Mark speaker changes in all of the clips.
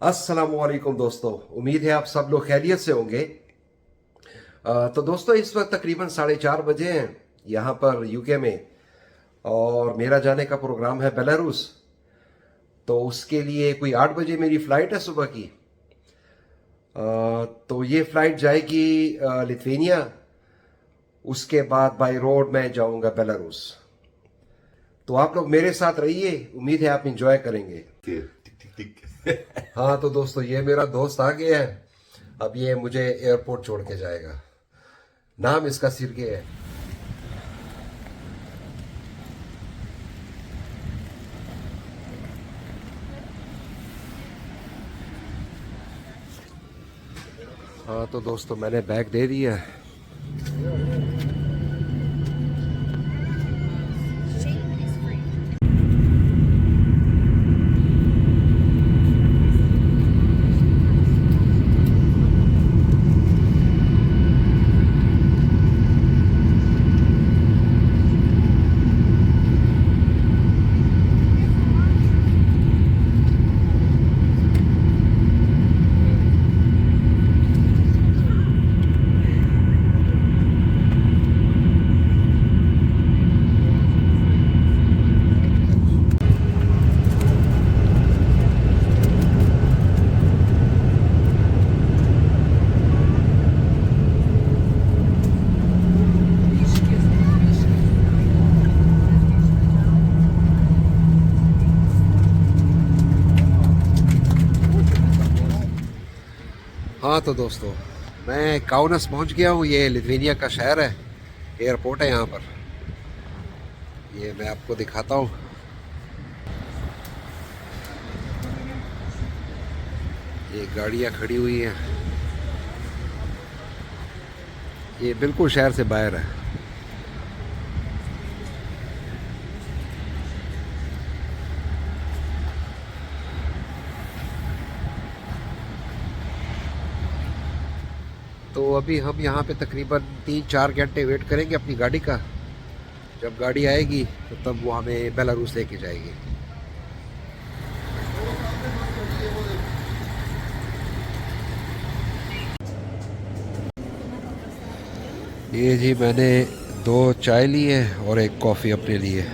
Speaker 1: अस्सलामुअलैकुम दोस्तों, उम्मीद है आप सब लोग खैरियत से होंगे। तो दोस्तों, इस वक्त तकरीबन 4:30 बजे हैं यहाँ पर यूके में, और मेरा जाने का प्रोग्राम है बेलारूस। तो उसके लिए कोई 8 बजे मेरी फ़्लाइट है सुबह की। तो ये फ़्लाइट जाएगी लिथुआनिया। उसके बाद बाय रोड मैं जाऊँगा बेलारूस। तो आप लोग मेरे साथ रहिए, उम्मीद है आप इंजॉय करेंगे। हाँ तो दोस्तों, ये मेरा दोस्त आ गया है। अब ये मुझे एयरपोर्ट छोड़ के जाएगा। नाम इसका सिरके है। हाँ तो दोस्तों, मैंने बैग दे दिया है। हाँ तो दोस्तों, मैं काउनस पहुंच गया हूँ। ये लिथुआनिया का शहर है, एयरपोर्ट है यहाँ पर। ये मैं आपको दिखाता हूँ। ये गाड़ियाँ खड़ी हुई हैं। ये बिल्कुल शहर से बाहर है। तो अभी हम यहाँ पे तकरीबन 3-4 घंटे वेट करेंगे अपनी गाड़ी का। जब गाड़ी आएगी तो तब वो हमें बेलारूस लेके जाएगी। ये जी, मैंने 2 चाय ली है और एक कॉफ़ी अपने लिए।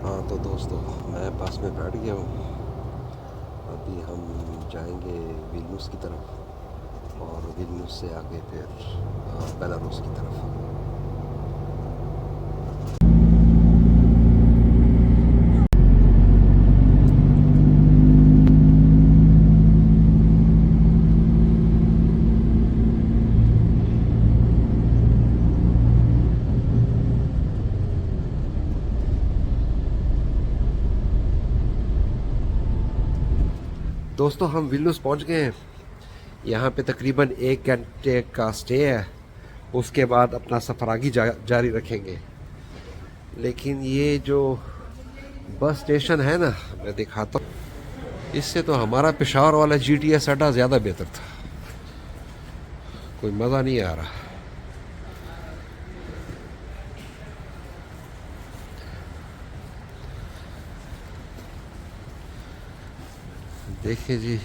Speaker 1: हाँ तो दोस्तों, मैं बस में बैठ गया हूँ। अभी हम जाएंगे विल्नुस की तरफ, और विल्नुस से आगे फिर बेलारूस की तरफ। दोस्तों, हम विल्नुस पहुँच गए हैं। यहाँ पे तकरीबन 1 घंटे का स्टे है। उसके बाद अपना सफ़र आगे जारी रखेंगे। लेकिन ये जो बस स्टेशन है ना, मैं दिखाता हूँ। इससे तो हमारा पेशावर वाला GTS अड्डा ज़्यादा बेहतर था। कोई मज़ा नहीं आ रहा। देखिए जी,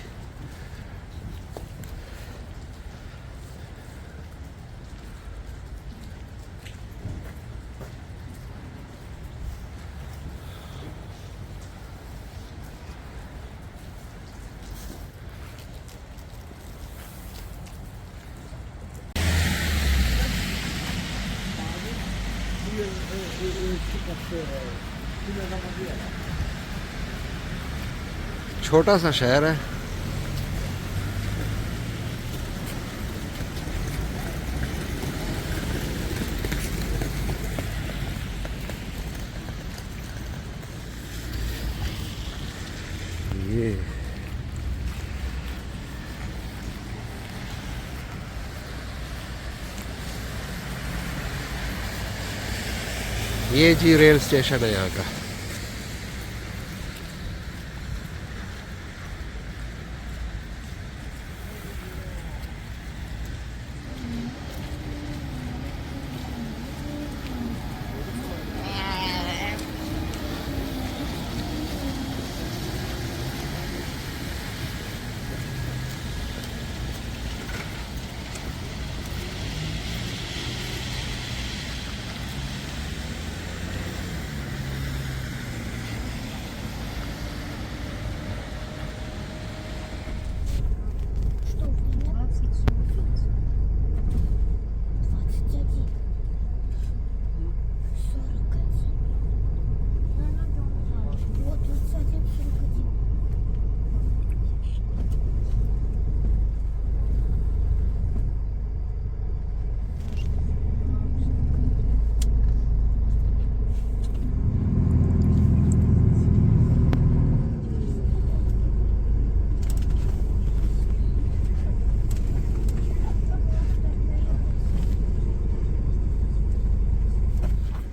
Speaker 1: छोटा सा शहर है। ये जी रेल स्टेशन है यहाँ का।
Speaker 2: Что у меня? 21. 41. Вот 21, 41.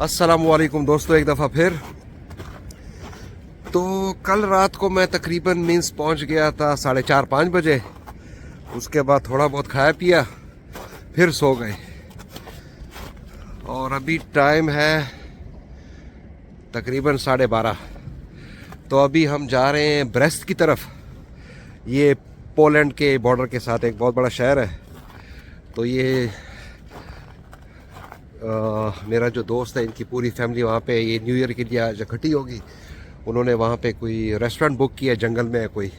Speaker 1: अस्सलाम वालेकुम दोस्तों, एक दफ़ा फिर। तो कल रात को मैं तकरीबन मीन्स पहुंच गया था 4:30-5 बजे। उसके बाद थोड़ा बहुत खाया पिया, फिर सो गए। और अभी टाइम है तकरीबन 12:30। तो अभी हम जा रहे हैं ब्रेस्ट की तरफ। ये पोलैंड के बॉर्डर के साथ एक बहुत बड़ा शहर है। तो ये मेरा जो दोस्त है, इनकी पूरी फैमिली वहाँ पे ये न्यू ईयर के लिए आज इकट्ठी होगी। उन्होंने वहाँ पे कोई रेस्टोरेंट बुक किया, जंगल में है कोई।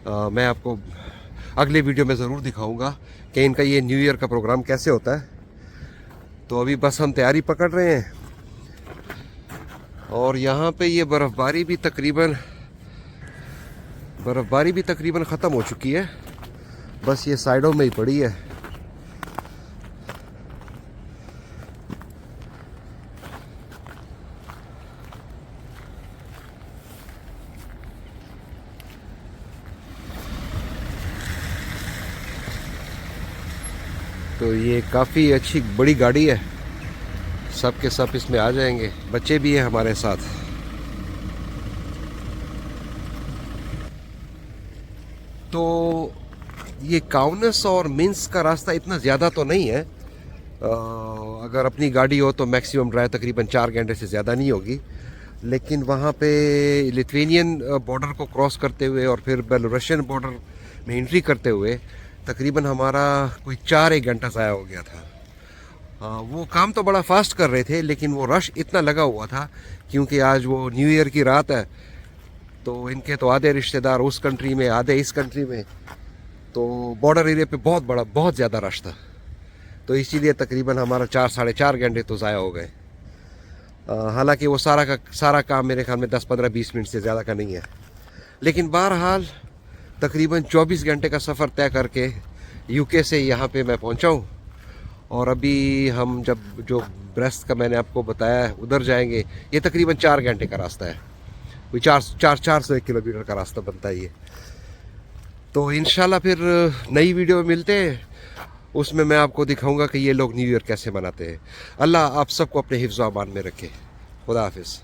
Speaker 1: मैं आपको अगले वीडियो में ज़रूर दिखाऊंगा कि इनका ये न्यू ईयर का प्रोग्राम कैसे होता है। तो अभी बस हम तैयारी पकड़ रहे हैं। और यहाँ पे ये बर्फ़बारी भी तकरीबन ख़त्म हो चुकी है, बस ये साइडों में ही पड़ी है। तो ये काफ़ी अच्छी बड़ी गाड़ी है, सब के सब इसमें आ जाएंगे। बच्चे भी हैं हमारे साथ। तो ये काउनस और मिन्स्क का रास्ता इतना ज़्यादा तो नहीं है। अगर अपनी गाड़ी हो तो मैक्सिमम ड्राइव तकरीबन 4 घंटे से ज़्यादा नहीं होगी। लेकिन वहाँ पे लिथुआनियन बॉर्डर को क्रॉस करते हुए और फिर बेलारूसियन बॉर्डर में एंट्री करते हुए तकरीबन हमारा कोई 4-1 घंटा ज़ाया हो गया था। वो काम तो बड़ा फास्ट कर रहे थे, लेकिन वो रश इतना लगा हुआ था क्योंकि आज वो न्यू ईयर की रात है। तो इनके तो आधे रिश्तेदार उस कंट्री में, आधे इस कंट्री में। तो बॉर्डर एरिया पे बहुत ज़्यादा रश था। तो इसीलिए तकरीबन हमारा 4-4.5 घंटे तो ज़ाया हो गए। हालांकि वो सारा काम मेरे ख्याल में 10-15-20 मिनट से ज़्यादा का नहीं है। लेकिन बहरहाल तकरीबन 24 घंटे का सफ़र तय करके यूके से यहाँ पे मैं पहुँचा हूँ। और अभी हम जो ब्रेस्ट का मैंने आपको बताया है उधर जाएंगे। ये तकरीबन 4 घंटे का रास्ता है, कोई 400 किलोमीटर का रास्ता बनता है ये। तो इंशाल्लाह फिर नई वीडियो में मिलते हैं, उसमें मैं आपको दिखाऊंगा कि ये लोग न्यू ईयर कैसे मनाते हैं। अल्लाह आप सबको अपने हिफ्ज़-ओ-अमान में रखे। खुदा हाफिज़।